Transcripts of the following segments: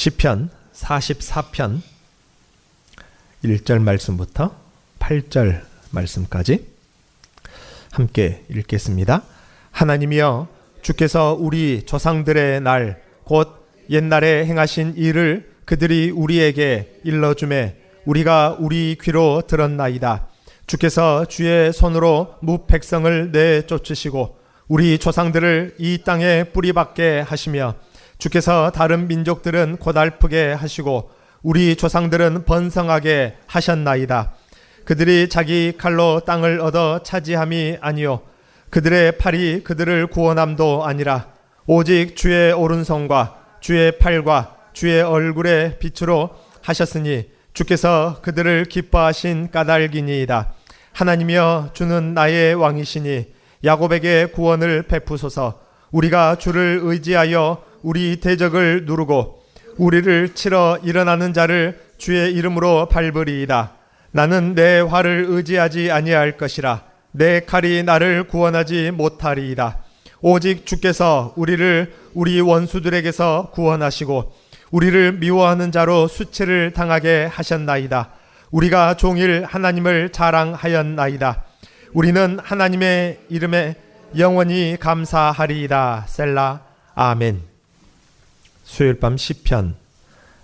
시편 44편 1절 말씀부터 8절 말씀까지 함께 읽겠습니다. 하나님이여, 주께서 우리 조상들의 날 곧 옛날에 행하신 일을 그들이 우리에게 일러주매 우리가 우리 귀로 들었나이다. 주께서 주의 손으로 무백성을 내쫓으시고 우리 조상들을 이 땅에 뿌리박게 하시며 주께서 다른 민족들은 고달프게 하시고 우리 조상들은 번성하게 하셨나이다. 그들이 자기 칼로 땅을 얻어 차지함이 아니요 그들의 팔이 그들을 구원함도 아니라 오직 주의 오른손과 주의 팔과 주의 얼굴의 빛으로 하셨으니 주께서 그들을 기뻐하신 까닭이니이다. 하나님이여, 주는 나의 왕이시니 야곱에게 구원을 베푸소서. 우리가 주를 의지하여 우리 대적을 누르고 우리를 치러 일어나는 자를 주의 이름으로 밟으리이다. 나는 내 활을 의지하지 아니할 것이라. 내 칼이 나를 구원하지 못하리이다. 오직 주께서 우리를 우리 원수들에게서 구원하시고 우리를 미워하는 자로 수치를 당하게 하셨나이다. 우리가 종일 하나님을 자랑하였나이다. 우리는 하나님의 이름에 영원히 감사하리이다. 셀라. 아멘. 수요일 밤 시편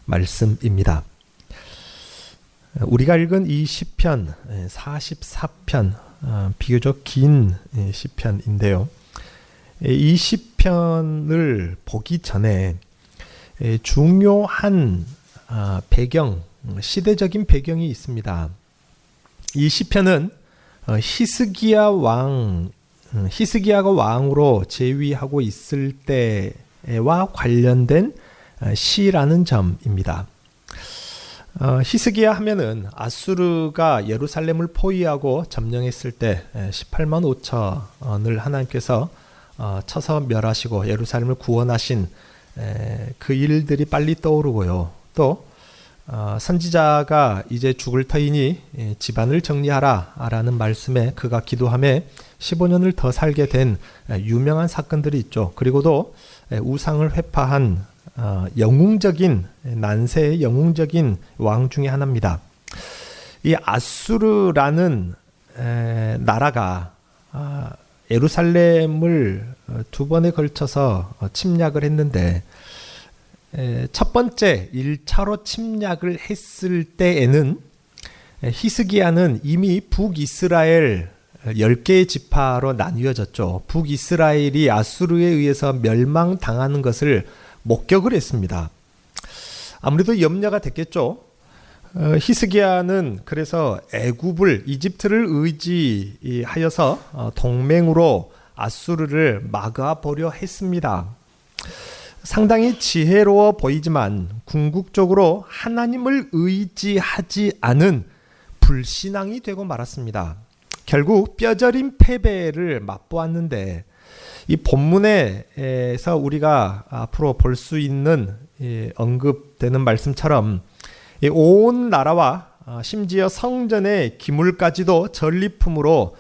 말씀입니다. 우리가 읽은 이 시편 44편 비교적 긴 시편인데요. 이 시편을 보기 전에 중요한 배경, 시대적인 배경이 있습니다. 이 시편은 히스기야가 왕으로 재위하고 있을 때와 관련된 시라는 점입니다. 히스기야 하면은 아수르가 예루살렘을 포위하고 점령했을 때 18만 5천을 하나님께서 쳐서 멸하시고 예루살렘을 구원하신 그 일들이 빨리 떠오르고요. 또 선지자가 이제 죽을 터이니 집안을 정리하라 라는 말씀에 그가 기도함에 15년을 더 살게 된 유명한 사건들이 있죠. 그리고도 우상을 회파한 영웅적인 난세의 영웅적인 왕 중에 하나입니다. 이 아수르라는 나라가 예루살렘을 두 번에 걸쳐서 침략을 했는데 첫 번째 1차로 침략을 했을 때에는 히스기야는 이미 북이스라엘 10개의 지파로 나뉘어졌죠. 북이스라엘이 아수르에 의해서 멸망당하는 것을 목격을 했습니다. 아무래도 염려가 됐겠죠. 히스기야는 그래서 애굽을 이집트를 의지하여서 동맹으로 아수르를 막아보려 했습니다. 상당히 지혜로워 보이지만 궁극적으로 하나님을 의지하지 않은 불신앙이 되고 말았습니다. 결국 뼈저린 패배를 맛보았는데 이 본문에서 우리가 앞으로 볼 수 있는 언급되는 말씀처럼 온 나라와 심지어 성전의 기물까지도 전리품으로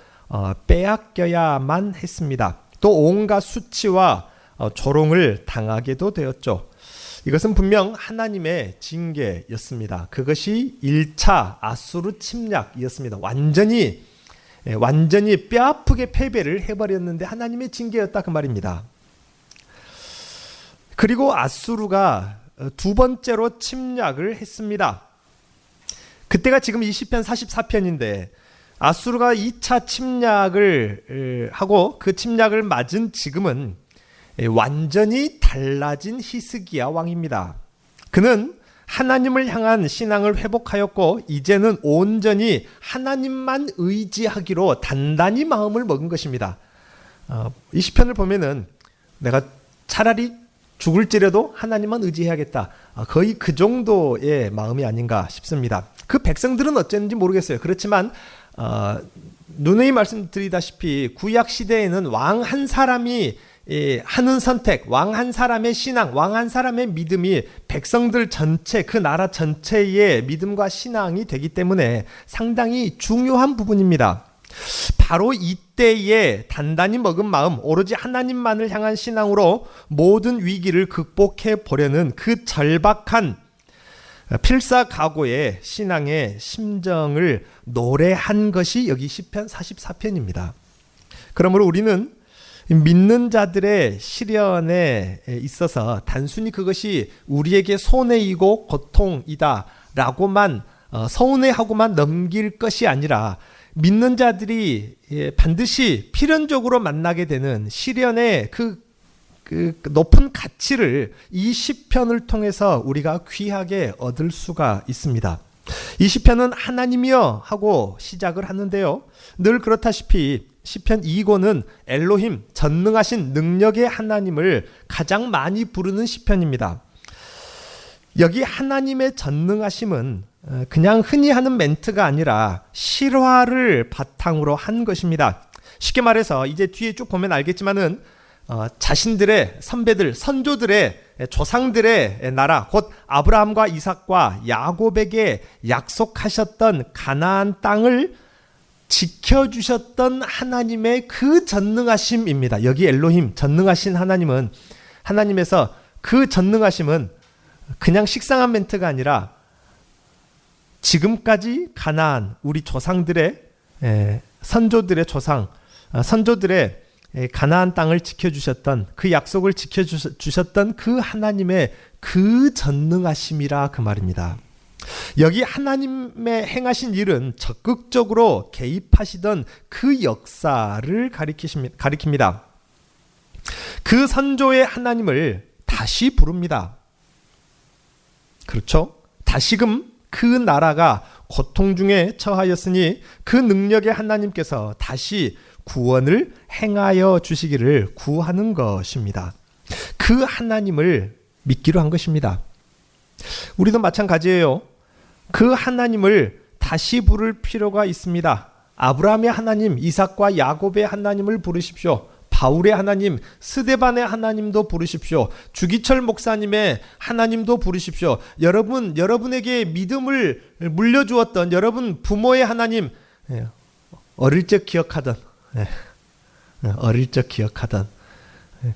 빼앗겨야만 했습니다. 또 온갖 수치와 조롱을 당하게도 되었죠. 이것은 분명 하나님의 징계였습니다. 그것이 1차 아수르 침략이었습니다. 완전히 뼈아프게 패배를 해버렸는데 하나님의 징계였다 그 말입니다. 그리고 아수르가 두 번째로 침략을 했습니다. 그때가 지금 이 시편 44편인데 아수르가 2차 침략을 하고 그 침략을 맞은 지금은 완전히 달라진 히스기야 왕입니다. 그는 하나님을 향한 신앙을 회복하였고 이제는 온전히 하나님만 의지하기로 단단히 마음을 먹은 것입니다. 이 시편을 보면은 내가 차라리 죽을지라도 하나님만 의지해야겠다. 거의 그 정도의 마음이 아닌가 싶습니다. 그 백성들은 어쨌는지 모르겠어요. 그렇지만 누누이 말씀드리다시피 구약 시대에는 왕 한 사람이 하는 선택, 왕 한 사람의 신앙, 왕 한 사람의 믿음이 백성들 전체, 그 나라 전체의 믿음과 신앙이 되기 때문에 상당히 중요한 부분입니다. 바로 이때에 단단히 먹은 마음, 오로지 하나님만을 향한 신앙으로 모든 위기를 극복해 보려는 그 절박한 필사각오의 신앙의 심정을 노래한 것이 여기 시편 44편입니다. 그러므로 우리는 믿는 자들의 시련에 있어서 단순히 그것이 우리에게 손해이고 고통이다 라고만 서운해하고만 넘길 것이 아니라 믿는 자들이 반드시 필연적으로 만나게 되는 시련의 그 높은 가치를 이 시편을 통해서 우리가 귀하게 얻을 수가 있습니다. 이 시편은 하나님이여 하고 시작을 하는데요. 늘 그렇다시피 시편 2고는 엘로힘, 전능하신 능력의 하나님을 가장 많이 부르는 시편입니다. 여기 하나님의 전능하심은 그냥 흔히 하는 멘트가 아니라 실화를 바탕으로 한 것입니다. 쉽게 말해서 이제 뒤에 쭉 보면 알겠지만은 자신들의 선배들, 선조들의 조상들의 나라, 곧 아브라함과 이삭과 야곱에게 약속하셨던 가나안 땅을 지켜주셨던 하나님의 그 전능하심입니다. 여기 엘로힘, 전능하신 하나님은, 하나님에서 그 전능하심은 그냥 식상한 멘트가 아니라 지금까지 가나안, 우리 조상들의 선조들의 조상, 선조들의 가나안 땅을 지켜주셨던, 그 약속을 지켜주셨던 그 하나님의 그 전능하심이라 그 말입니다. 여기 하나님의 행하신 일은 적극적으로 개입하시던 그 역사를 가리킵니다. 그 선조의 하나님을 다시 부릅니다. 그렇죠? 다시금 그 나라가 고통 중에 처하였으니 그 능력의 하나님께서 다시 구원을 행하여 주시기를 구하는 것입니다. 그 하나님을 믿기로 한 것입니다. 우리도 마찬가지예요. 그 하나님을 다시 부를 필요가 있습니다. 아브라함의 하나님, 이삭과 야곱의 하나님을 부르십시오. 바울의 하나님, 스데반의 하나님도 부르십시오. 주기철 목사님의 하나님도 부르십시오. 여러분에게 믿음을 물려주었던 여러분 부모의 하나님, 어릴 적 기억하던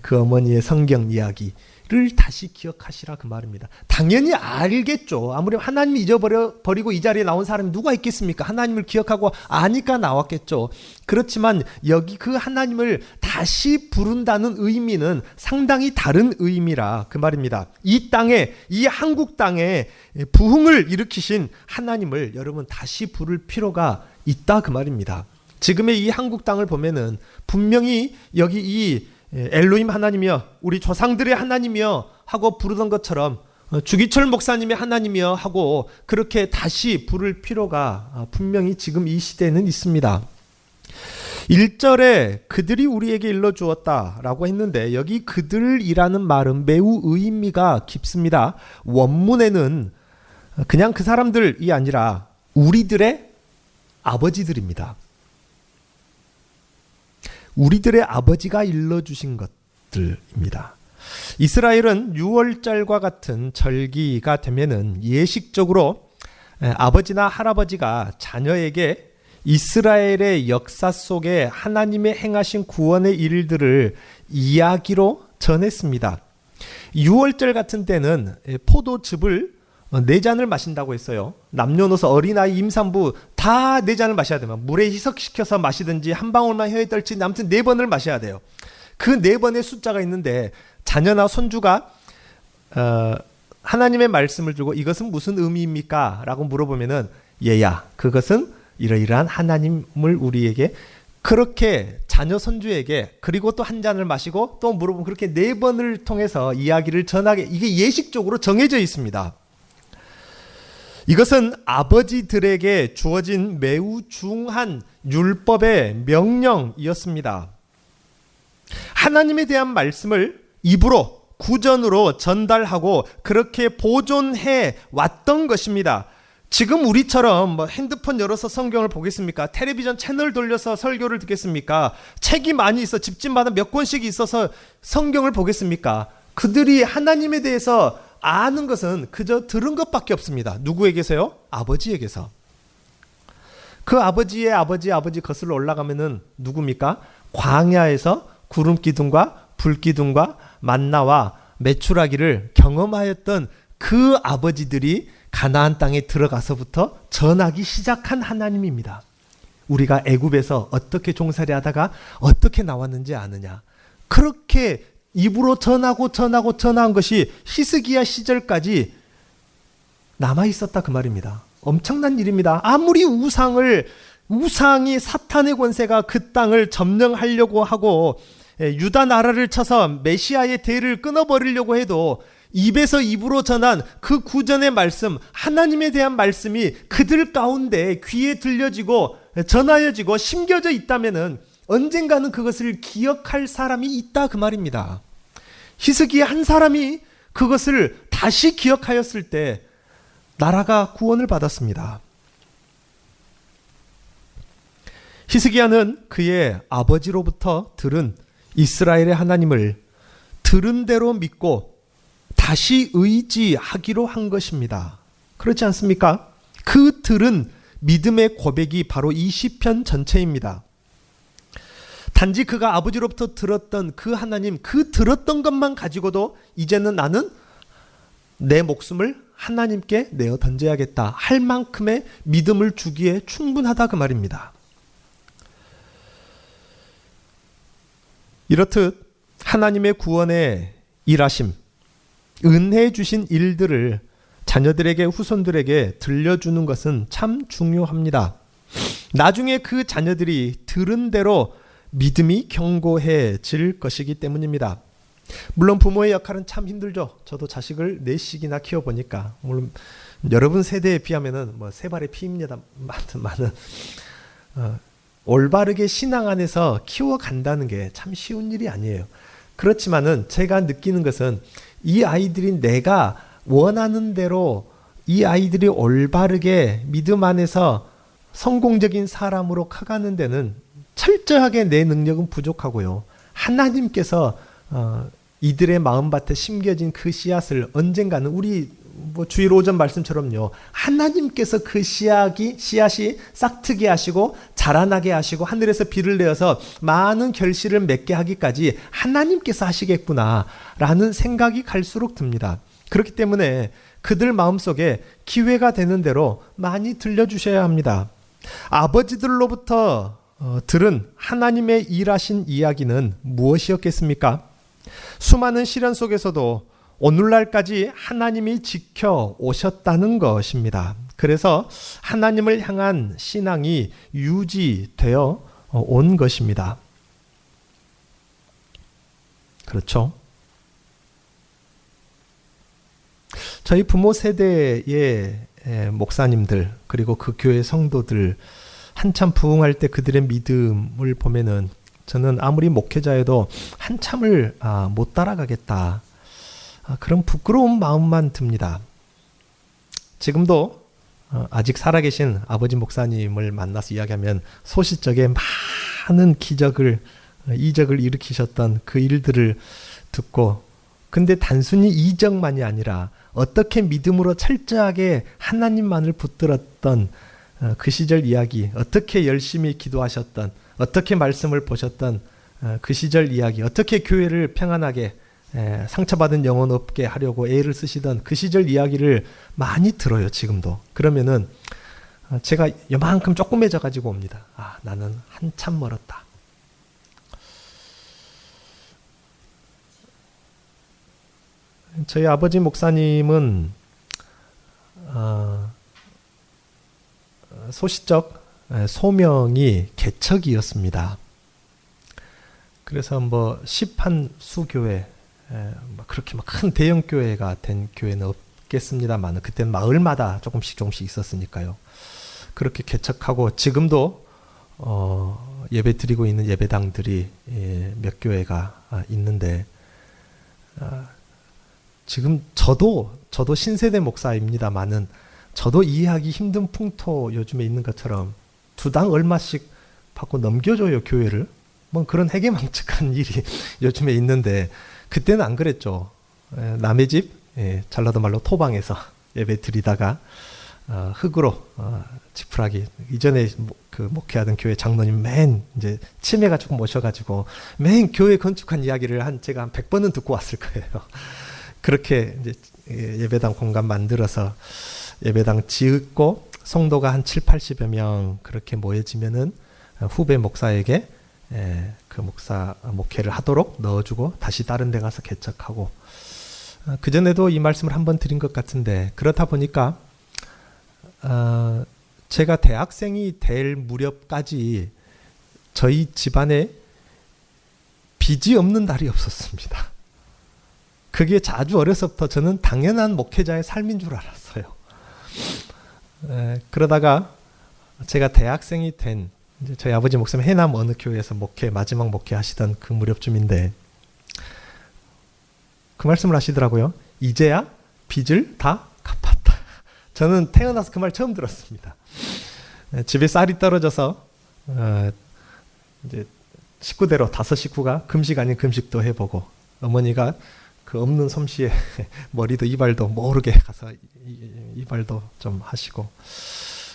그 어머니의 성경 이야기를 다시 기억하시라 그 말입니다. 당연히 알겠죠. 아무리 하나님이 잊어버리고 이 자리에 나온 사람이 누가 있겠습니까? 하나님을 기억하고 아니까 나왔겠죠. 그렇지만 여기 그 하나님을 다시 부른다는 의미는 상당히 다른 의미라 그 말입니다. 이 땅에, 이 한국 땅에 부흥을 일으키신 하나님을 여러분 다시 부를 필요가 있다 그 말입니다. 지금의 이 한국 땅을 보면은 분명히 여기 이 엘로힘 하나님이여, 우리 조상들의 하나님이여 하고 부르던 것처럼 주기철 목사님의 하나님이여 하고 그렇게 다시 부를 필요가 분명히 지금 이 시대에는 있습니다. 1절에 그들이 우리에게 일러주었다라고 했는데 여기 그들이라는 말은 매우 의미가 깊습니다. 원문에는 그냥 그 사람들이 아니라 우리들의 아버지들입니다. 우리들의 아버지가 일러주신 것들입니다. 이스라엘은 유월절과 같은 절기가 되면은 예식적으로 아버지나 할아버지가 자녀에게 이스라엘의 역사 속에 하나님의 행하신 구원의 일들을 이야기로 전했습니다. 유월절 같은 때는 포도즙을 4잔을 마신다고 했어요. 남녀노소 어린아이 임산부 다 4잔을 마셔야 돼요. 물에 희석시켜서 마시든지 한 방울만 혀에 떨지 아무튼 4번을 마셔야 돼요. 그 4번의 숫자가 있는데 자녀나 손주가 하나님의 말씀을 주고 이것은 무슨 의미입니까? 라고 물어보면은 얘야 그것은 이러이러한 하나님을 우리에게 그렇게 자녀 손주에게 그리고 또 한 잔을 마시고 또 물어보면 그렇게 4번을 통해서 이야기를 전하게 이게 예식적으로 정해져 있습니다. 이것은 아버지들에게 주어진 매우 중한 율법의 명령이었습니다. 하나님에 대한 말씀을 입으로 구전으로 전달하고 그렇게 보존해 왔던 것입니다. 지금 우리처럼 뭐 핸드폰 열어서 성경을 보겠습니까? 텔레비전 채널 돌려서 설교를 듣겠습니까? 책이 많이 있어 집집마다 몇 권씩 있어서 성경을 보겠습니까? 그들이 하나님에 대해서 아는 것은 그저 들은 것밖에 없습니다. 누구에게서요? 아버지에게서. 그 아버지의 아버지 거슬러 올라가면은 누굽니까? 광야에서 구름 기둥과 불 기둥과 만나와 메추라기를 경험하였던 그 아버지들이 가나안 땅에 들어가서부터 전하기 시작한 하나님입니다. 우리가 애굽에서 어떻게 종살이 하다가 어떻게 나왔는지 아느냐. 그렇게 입으로 전한 것이 히스기야 시절까지 남아 있었다 그 말입니다. 엄청난 일입니다. 아무리 우상이 사탄의 권세가 그 땅을 점령하려고 하고 유다 나라를 쳐서 메시아의 대를 끊어버리려고 해도 입에서 입으로 전한 그 구전의 말씀, 하나님에 대한 말씀이 그들 가운데 귀에 들려지고 전하여지고 심겨져 있다면은 언젠가는 그것을 기억할 사람이 있다 그 말입니다. 히스기야 한 사람이 그것을 다시 기억하였을 때 나라가 구원을 받았습니다. 히스기야는 그의 아버지로부터 들은 이스라엘의 하나님을 들은 대로 믿고 다시 의지하기로 한 것입니다. 그렇지 않습니까? 그 들은 믿음의 고백이 바로 이 시편 전체입니다. 단지 그가 아버지로부터 들었던 그 하나님, 그 들었던 것만 가지고도 이제는 나는 내 목숨을 하나님께 내어 던져야겠다 할 만큼의 믿음을 주기에 충분하다 그 말입니다. 이렇듯 하나님의 구원에 일하심, 은혜 주신 일들을 자녀들에게 후손들에게 들려주는 것은 참 중요합니다. 나중에 그 자녀들이 들은 대로 믿음이 견고해질 것이기 때문입니다. 물론 부모의 역할은 참 힘들죠. 저도 자식을 4씩이나 키워보니까 물론 여러분 세대에 비하면은 세 발의 피입니다. 많은 올바르게 신앙 안에서 키워간다는 게 참 쉬운 일이 아니에요. 그렇지만은 제가 느끼는 것은 이 아이들이 내가 원하는 대로 이 아이들이 올바르게 믿음 안에서 성공적인 사람으로 커가는 데는 철저하게 내 능력은 부족하고요. 하나님께서 이들의 마음밭에 심겨진 그 씨앗을 언젠가는 우리 주일 오전 말씀처럼요. 하나님께서 그 씨앗이 싹트게 하시고 자라나게 하시고 하늘에서 비를 내어서 많은 결실을 맺게 하기까지 하나님께서 하시겠구나라는 생각이 갈수록 듭니다. 그렇기 때문에 그들 마음속에 기회가 되는 대로 많이 들려주셔야 합니다. 아버지들로부터 들은 하나님의 일하신 이야기는 무엇이었겠습니까? 수많은 시련 속에서도 오늘날까지 하나님이 지켜오셨다는 것입니다. 그래서 하나님을 향한 신앙이 유지되어 온 것입니다. 그렇죠? 저희 부모 세대의 목사님들 그리고 그 교회 성도들 한참 부흥할 때 그들의 믿음을 보면은 저는 아무리 목회자여도 한참을 못 따라가겠다. 그런 부끄러운 마음만 듭니다. 지금도 아직 살아계신 아버지 목사님을 만나서 이야기하면 소시적에 많은 이적을 일으키셨던 그 일들을 듣고 근데 단순히 이적만이 아니라 어떻게 믿음으로 철저하게 하나님만을 붙들었던 그 시절 이야기, 어떻게 열심히 기도하셨던, 어떻게 말씀을 보셨던 그 시절 이야기, 어떻게 교회를 평안하게 상처받은 영혼 없게 하려고 애를 쓰시던 그 시절 이야기를 많이 들어요, 지금도. 그러면은 제가 요만큼 조그매져 가지고 옵니다. 나는 한참 멀었다. 저희 아버지 목사님은 소시적 소명이 개척이었습니다. 그래서 시판 수교회 그렇게 큰 대형 교회가 된 교회는 없겠습니다만 그때는 마을마다 조금씩 있었으니까요. 그렇게 개척하고 지금도 예배 드리고 있는 예배당들이 몇 교회가 있는데 지금 저도 신세대 목사입니다만은 저도 이해하기 힘든 풍토 요즘에 있는 것처럼 2당 얼마씩 받고 넘겨줘요 교회를. 그런 해괴망측한 일이 요즘에 있는데 그때는 안 그랬죠. 남의 집 전라도 말로 토방에서 예배 드리다가 흙으로 지푸라기 이전에 그 목회하던 교회 장로님 맨 이제 치매가 조금 오셔가지고 맨 교회 건축한 이야기를 제가 한 100번은 듣고 왔을 거예요. 그렇게 이제 예배당 공간 만들어서 예배당 짓고 성도가 한 7, 80여 명 그렇게 모여지면은 후배 목사에게 그 목회를 하도록 넣어주고 다시 다른 데 가서 개척하고 그전에도 이 말씀을 한번 드린 것 같은데 그렇다 보니까 제가 대학생이 될 무렵까지 저희 집안에 빚이 없는 날이 없었습니다. 그게 아주 어려서부터 저는 당연한 목회자의 삶인 줄 알았어요. 그러다가 제가 대학생이 된 이제 저희 아버지 목사님 해남 어느 교회에서 마지막 목회하시던 그 무렵쯤인데 그 말씀을 하시더라고요. 이제야 빚을 다 갚았다. 저는 태어나서 그 말 처음 들었습니다. 집에 쌀이 떨어져서 이제 식구대로 5식구가 금식 아닌 금식도 해보고 어머니가 그 없는 솜씨에 머리도 이발도 모르게 가서 이발도 좀 하시고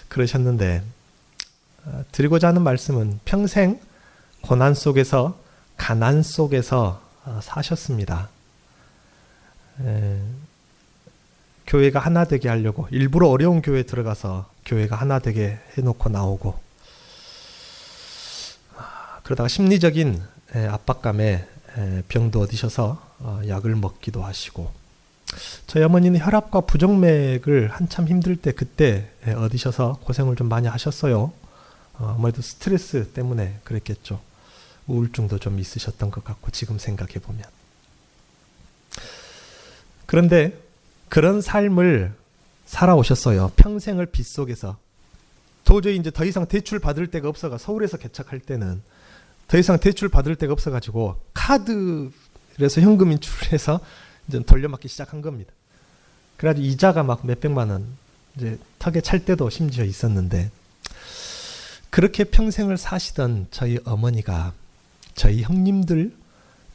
그러셨는데 드리고자 하는 말씀은 평생 고난 속에서 가난 속에서 사셨습니다. 교회가 하나 되게 하려고 일부러 어려운 교회에 들어가서 교회가 하나 되게 해놓고 나오고 그러다가 심리적인 압박감에 병도 얻으셔서 약을 먹기도 하시고 저희 어머니는 혈압과 부정맥을 한참 힘들 때 그때 얻으셔서 고생을 좀 많이 하셨어요. 아무래도 스트레스 때문에 그랬겠죠. 우울증도 좀 있으셨던 것 같고 지금 생각해 보면 그런데 그런 삶을 살아오셨어요. 평생을 빚 속에서 도저히 이제 더 이상 대출 받을 데가 없어가 서울에서 개척할 때는 더 이상 대출 받을 데가 없어가지고 카드에서 현금 인출해서 이제 돌려막기 시작한 겁니다. 그래가지고 이자가 막 몇백만 원 이제 턱에 찰 때도 심지어 있었는데 그렇게 평생을 사시던 저희 어머니가 저희 형님들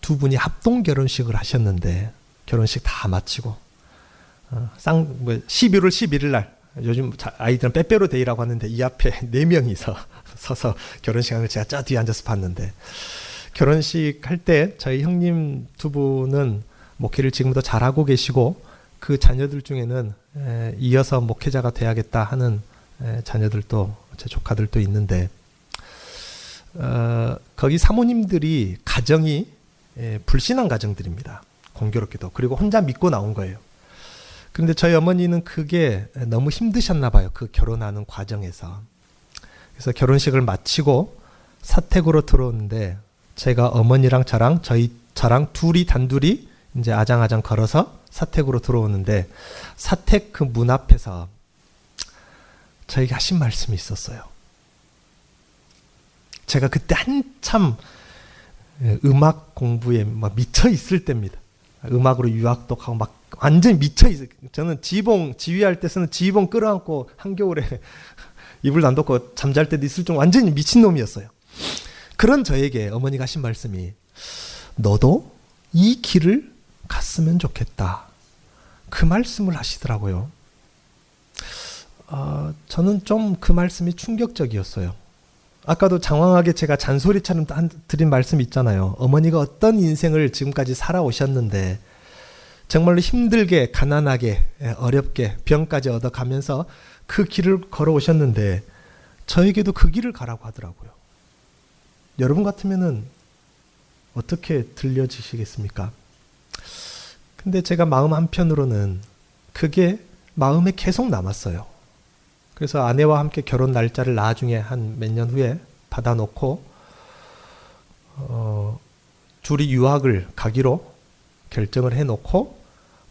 두 분이 합동 결혼식을 하셨는데 결혼식 다 마치고 11월 11일 날 요즘 아이들은 빼빼로 데이라고 하는데 이 앞에 4명이서 서서 결혼식을 제가 저 뒤에 앉아서 봤는데 결혼식 할 때 저희 형님 두 분은 목회를 지금도 잘하고 계시고 그 자녀들 중에는 이어서 목회자가 돼야겠다 하는 자녀들도 제 조카들도 있는데 거기 사모님들이 가정이 불신앙 가정들입니다. 공교롭게도. 그리고 혼자 믿고 나온 거예요. 그런데 저희 어머니는 그게 너무 힘드셨나 봐요. 그 결혼하는 과정에서. 그래서 결혼식을 마치고 사택으로 들어오는데 제가 어머니랑 저랑 둘이 단둘이 이제 아장아장 걸어서 사택으로 들어오는데 사택 그 문 앞에서 저에게 하신 말씀이 있었어요. 제가 그때 한참 음악 공부에 막 미쳐 있을 때입니다. 음악으로 유학도 하고 막 완전히 미쳐 있어요. 저는 지휘할 때 쓰는 지휘봉 끌어안고 한겨울에 이불도 안 덮고 잠잘 때도 있을 정도 완전히 미친놈이었어요. 그런 저에게 어머니가 하신 말씀이 너도 이 길을 갔으면 좋겠다. 그 말씀을 하시더라고요. 저는 좀 그 말씀이 충격적이었어요. 아까도 장황하게 제가 잔소리처럼 드린 말씀 있잖아요. 어머니가 어떤 인생을 지금까지 살아오셨는데 정말로 힘들게 가난하게 어렵게 병까지 얻어가면서 그 길을 걸어오셨는데 저에게도 그 길을 가라고 하더라고요. 여러분 같으면은 어떻게 들려지시겠습니까? 근데 제가 마음 한편으로는 그게 마음에 계속 남았어요. 그래서 아내와 함께 결혼 날짜를 나중에 한 몇 년 후에 받아놓고 둘이 유학을 가기로 결정을 해놓고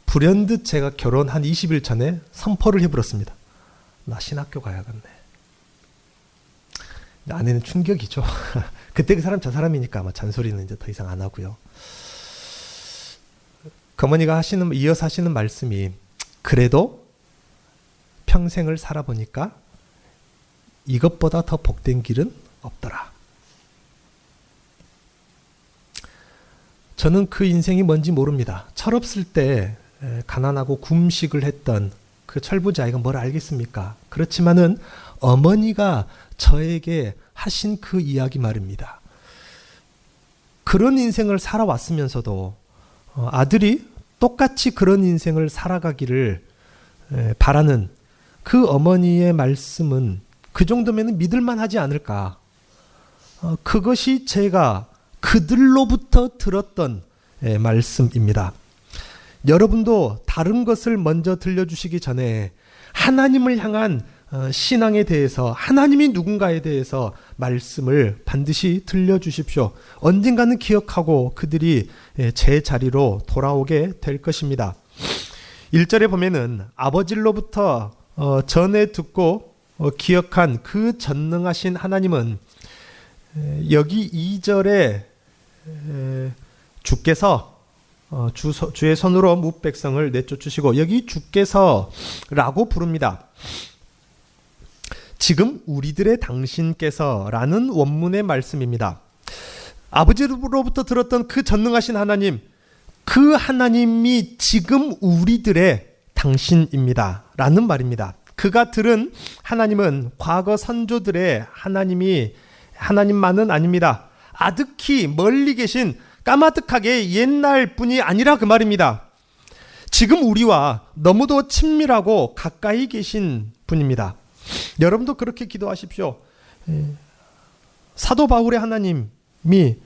불현듯 제가 결혼 한 20일 전에 선포를 해버렸습니다. 나 신학교 가야겠네. 아내는 충격이죠. 그때 그 사람 저 사람이니까 아마 잔소리는 이제 더 이상 안 하고요. 어머니가 이어서 하시는 말씀이 그래도 평생을 살아보니까 이것보다 더 복된 길은 없더라. 저는 그 인생이 뭔지 모릅니다. 철없을 때 가난하고 굶식을 했던 그 철부지아이가 뭘 알겠습니까? 그렇지만은 어머니가 저에게 하신 그 이야기 말입니다. 그런 인생을 살아왔으면서도 아들이 똑같이 그런 인생을 살아가기를 바라는 그 어머니의 말씀은 그 정도면 믿을만 하지 않을까. 그것이 제가 그들로부터 들었던 말씀입니다. 여러분도 다른 것을 먼저 들려주시기 전에 하나님을 향한 신앙에 대해서, 하나님이 누군가에 대해서 말씀을 반드시 들려주십시오. 언젠가는 기억하고 그들이 제 자리로 돌아오게 될 것입니다. 1절에 보면은 아버지로부터 전에 듣고 기억한 그 전능하신 하나님은, 여기 2절에 주께서 주의 손으로 뭇 백성을 내쫓으시고, 여기 주께서라고 부릅니다. 지금 우리들의 당신께서 라는 원문의 말씀입니다. 아버지로부터 들었던 그 전능하신 하나님, 그 하나님이 지금 우리들의 당신입니다 라는 말입니다. 그가 들은 하나님은 과거 선조들의 하나님만은 아닙니다. 아득히 멀리 계신 까마득하게 옛날 분이 아니라 그 말입니다. 지금 우리와 너무도 친밀하고 가까이 계신 분입니다. 여러분도 그렇게 기도하십시오. 사도 바울의 하나님이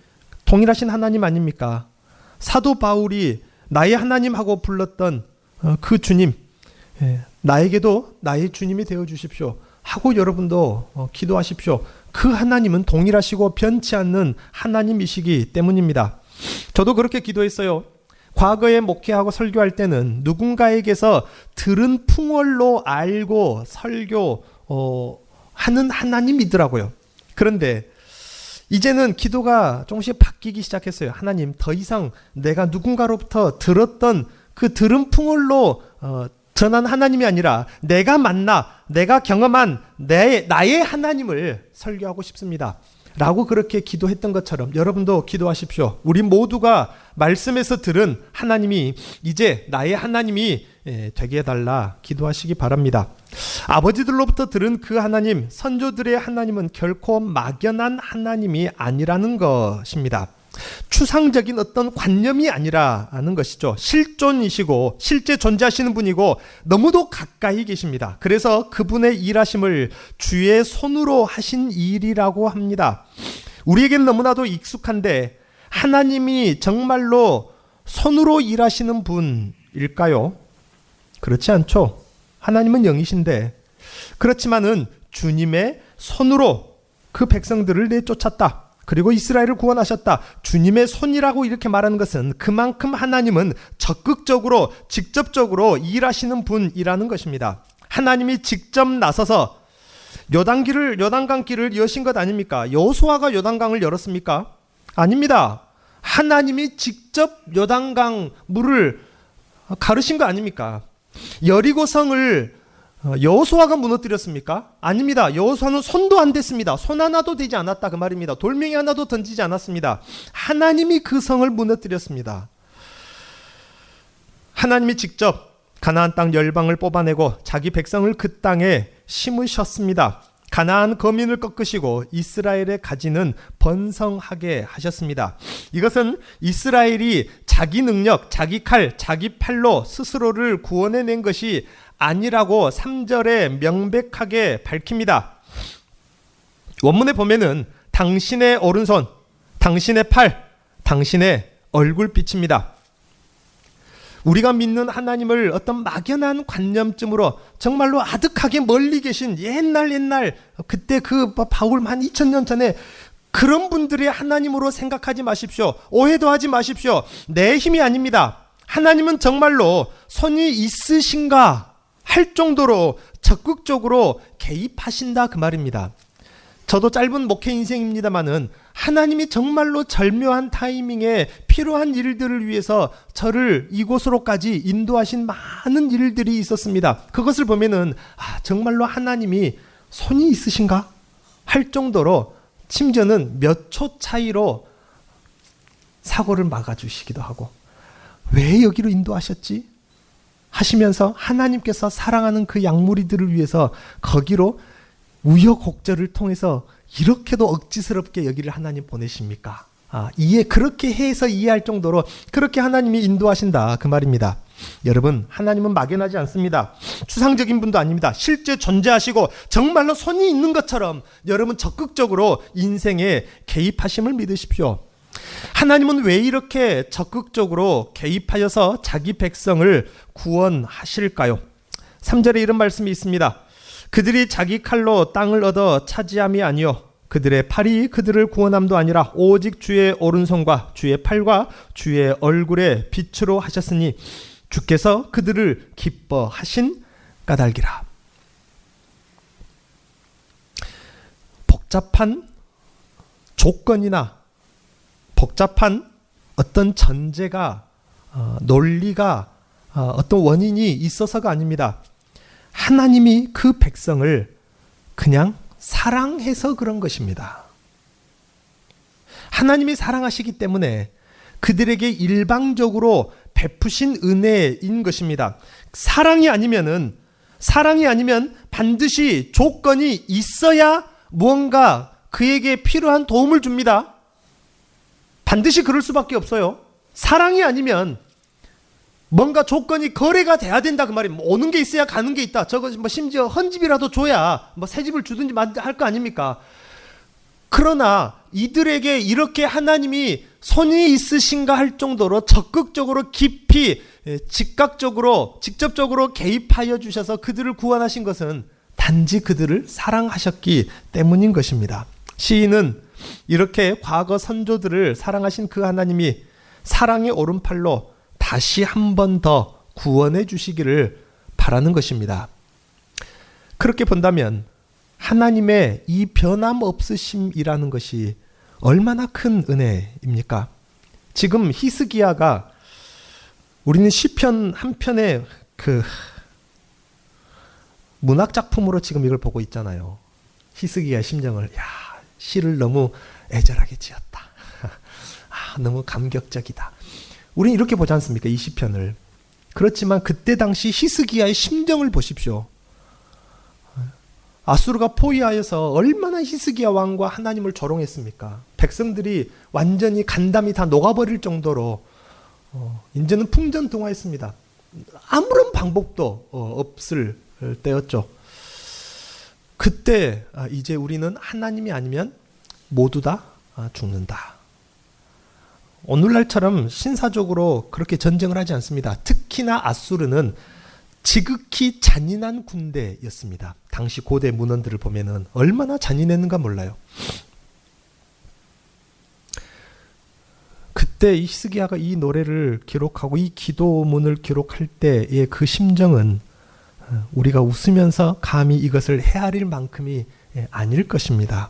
동일하신 하나님 아닙니까? 사도 바울이 나의 하나님하고 불렀던 그 주님, 나에게도 나의 주님이 되어 주십시오 하고 여러분도 기도하십시오. 그 하나님은 동일하시고 변치 않는 하나님이시기 때문입니다. 저도 그렇게 기도했어요. 과거에 목회하고 설교할 때는 누군가에게서 들은 풍월로 알고 설교하는 하나님이더라고요. 그런데 이제는 기도가 조금씩 바뀌기 시작했어요. 하나님, 더 이상 내가 누군가로부터 들었던 그 들은 풍월로 전한 하나님이 아니라 내가 만나, 내가 경험한 나의 하나님을 설교하고 싶습니다 라고 그렇게 기도했던 것처럼 여러분도 기도하십시오. 우리 모두가 말씀에서 들은 하나님이 이제 나의 하나님이 되게 해달라 기도하시기 바랍니다. 아버지들로부터 들은 그 하나님, 선조들의 하나님은 결코 막연한 하나님이 아니라는 것입니다. 추상적인 어떤 관념이 아니라는 것이죠. 실존이시고 실제 존재하시는 분이고 너무도 가까이 계십니다. 그래서 그분의 일하심을 주의 손으로 하신 일이라고 합니다. 우리에게는 너무나도 익숙한데 하나님이 정말로 손으로 일하시는 분일까요? 그렇지 않죠. 하나님은 영이신데, 그렇지만은 주님의 손으로 그 백성들을 내쫓았다. 그리고 이스라엘을 구원하셨다. 주님의 손이라고 이렇게 말하는 것은 그만큼 하나님은 적극적으로 직접적으로 일하시는 분이라는 것입니다. 하나님이 직접 나서서 요단강 길을 여신 것 아닙니까? 여호수아가 요단강을 열었습니까? 아닙니다. 하나님이 직접 요단강 물을 가르신 거 아닙니까? 여리고성을 여호수아가 무너뜨렸습니까? 아닙니다. 여호수아는 손도 안 댔습니다. 손 하나도 되지 않았다 그 말입니다. 돌멩이 하나도 던지지 않았습니다. 하나님이 그 성을 무너뜨렸습니다. 하나님이 직접 가나안 땅 열방을 뽑아내고 자기 백성을 그 땅에 심으셨습니다. 가나안 거민을 꺾으시고 이스라엘의 가지는 번성하게 하셨습니다. 이것은 이스라엘이 자기 능력, 자기 칼, 자기 팔로 스스로를 구원해낸 것이 아니라고 3절에 명백하게 밝힙니다. 원문에 보면은 당신의 오른손, 당신의 팔, 당신의 얼굴빛입니다. 우리가 믿는 하나님을 어떤 막연한 관념쯤으로 정말로 아득하게 멀리 계신 옛날 그때 그 바울 한 2000년 전에 그런 분들의 하나님으로 생각하지 마십시오. 오해도 하지 마십시오. 내 힘이 아닙니다. 하나님은 정말로 손이 있으신가 할 정도로 적극적으로 개입하신다 그 말입니다. 저도 짧은 목회 인생입니다만은 하나님이 정말로 절묘한 타이밍에 필요한 일들을 위해서 저를 이곳으로까지 인도하신 많은 일들이 있었습니다. 그것을 보면은 정말로 하나님이 손이 있으신가 할 정도로 심지어는 몇 초 차이로 사고를 막아주시기도 하고, 왜 여기로 인도하셨지? 하시면서 하나님께서 사랑하는 그 양무리들을 위해서 거기로 우여곡절을 통해서 이렇게도 억지스럽게 여기를 하나님 보내십니까? 그렇게 해서 이해할 정도로 그렇게 하나님이 인도하신다 그 말입니다. 여러분, 하나님은 막연하지 않습니다. 추상적인 분도 아닙니다. 실제 존재하시고 정말로 손이 있는 것처럼 여러분 적극적으로 인생에 개입하심을 믿으십시오. 하나님은 왜 이렇게 적극적으로 개입하여서 자기 백성을 구원하실까요? 3절에 이런 말씀이 있습니다. 그들이 자기 칼로 땅을 얻어 차지함이 아니요 그들의 팔이 그들을 구원함도 아니라 오직 주의 오른손과 주의 팔과 주의 얼굴의 빛으로 하셨으니 주께서 그들을 기뻐하신 까닭이라. 복잡한 조건이나 복잡한 어떤 전제가 논리가 어떤 원인이 있어서가 아닙니다. 하나님이 그 백성을 그냥 사랑해서 그런 것입니다. 하나님이 사랑하시기 때문에 그들에게 일방적으로 베푸신 은혜인 것입니다. 사랑이 아니면 반드시 조건이 있어야 무언가 그에게 필요한 도움을 줍니다. 반드시 그럴 수밖에 없어요. 사랑이 아니면 뭔가 조건이 거래가 돼야 된다 그 말이에요. 오는 게 있어야 가는 게 있다. 저거 심지어 헌집이라도 줘야 새 집을 주든지 할 거 아닙니까? 그러나 이들에게 이렇게 하나님이 손이 있으신가 할 정도로 적극적으로 깊이 직접적으로 개입하여 주셔서 그들을 구원하신 것은 단지 그들을 사랑하셨기 때문인 것입니다. 시인은 이렇게 과거 선조들을 사랑하신 그 하나님이 사랑의 오른팔로 다시 한 번 더 구원해 주시기를 바라는 것입니다. 그렇게 본다면 하나님의 이 변함없으심이라는 것이 얼마나 큰 은혜입니까? 지금 히스기야가 우리는 시편 한 편의 그 문학 작품으로 지금 이걸 보고 있잖아요. 히스기야의 심정을 시를 너무 애절하게 지었다. 너무 감격적이다. 우리는 이렇게 보지 않습니까? 이 시편을. 그렇지만 그때 당시 히스기야의 심정을 보십시오. 아수르가 포위하여서 얼마나 히스기야 왕과 하나님을 조롱했습니까? 백성들이 완전히 간담이 다 녹아버릴 정도로 이제는 풍전등화했습니다. 아무런 방법도 없을 때였죠. 그때 이제 우리는 하나님이 아니면 모두 다 죽는다. 오늘날처럼 신사적으로 그렇게 전쟁을 하지 않습니다. 특히나 아수르는 지극히 잔인한 군대였습니다. 당시 고대 문헌들을 보면은 얼마나 잔인했는가 몰라요. 그때 히스기야가 이 노래를 기록하고 이 기도문을 기록할 때의 그 심정은 우리가 웃으면서 감히 이것을 헤아릴 만큼이 아닐 것입니다.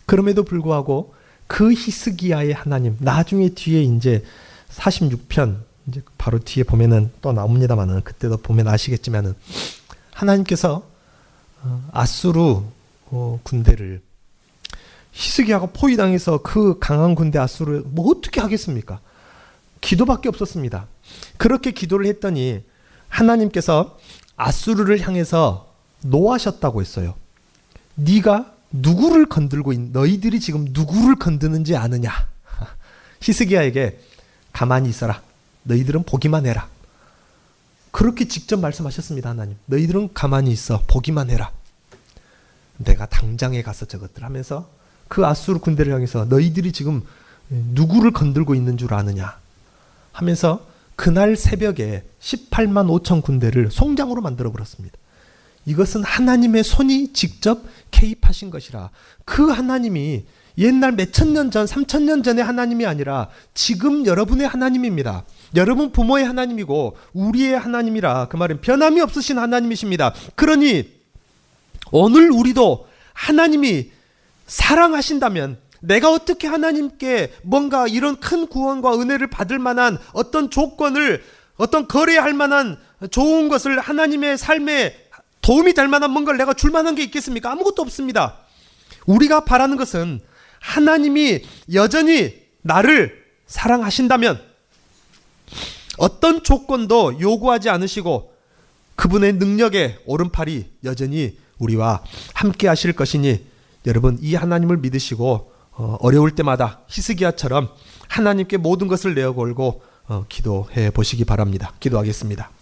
그럼에도 불구하고 그 히스기야의 하나님, 나중에 뒤에 이제 46편 이제 바로 뒤에 보면은 또 나옵니다만은 그때도 보면 아시겠지만은 하나님께서 아수르 군대를 히스기야가 포위당해서 그 강한 군대 아수르 어떻게 하겠습니까? 기도밖에 없었습니다. 그렇게 기도를 했더니 하나님께서 아수르를 향해서 노하셨다고 했어요. 네가 누구를 건들고 너희들이 지금 누구를 건드는지 아느냐? 히스기야에게 가만히 있어라. 너희들은 보기만 해라. 그렇게 직접 말씀하셨습니다. 하나님. 너희들은 가만히 있어. 보기만 해라. 내가 당장에 가서 저것들 하면서 그 아수르 군대를 향해서 너희들이 지금 누구를 건들고 있는 줄 아느냐 하면서 그날 새벽에 18만 5천 군대를 송장으로 만들어 버렸습니다. 이것은 하나님의 손이 직접 개입하신 것이라. 그 하나님이 옛날 몇천 년 전, 3천 년 전의 하나님이 아니라 지금 여러분의 하나님입니다. 여러분 부모의 하나님이고 우리의 하나님이라. 그 말은 변함이 없으신 하나님이십니다. 그러니 오늘 우리도 하나님이 사랑하신다면 내가 어떻게 하나님께 뭔가 이런 큰 구원과 은혜를 받을 만한 어떤 조건을, 어떤 거래할 만한 좋은 것을 하나님의 삶에 도움이 될 만한 뭔가를 내가 줄 만한 게 있겠습니까? 아무것도 없습니다. 우리가 바라는 것은 하나님이 여전히 나를 사랑하신다면, 어떤 조건도 요구하지 않으시고 그분의 능력의 오른팔이 여전히 우리와 함께 하실 것이니 여러분 이 하나님을 믿으시고 어려울 때마다 히스기야처럼 하나님께 모든 것을 내어걸고 기도해 보시기 바랍니다. 기도하겠습니다.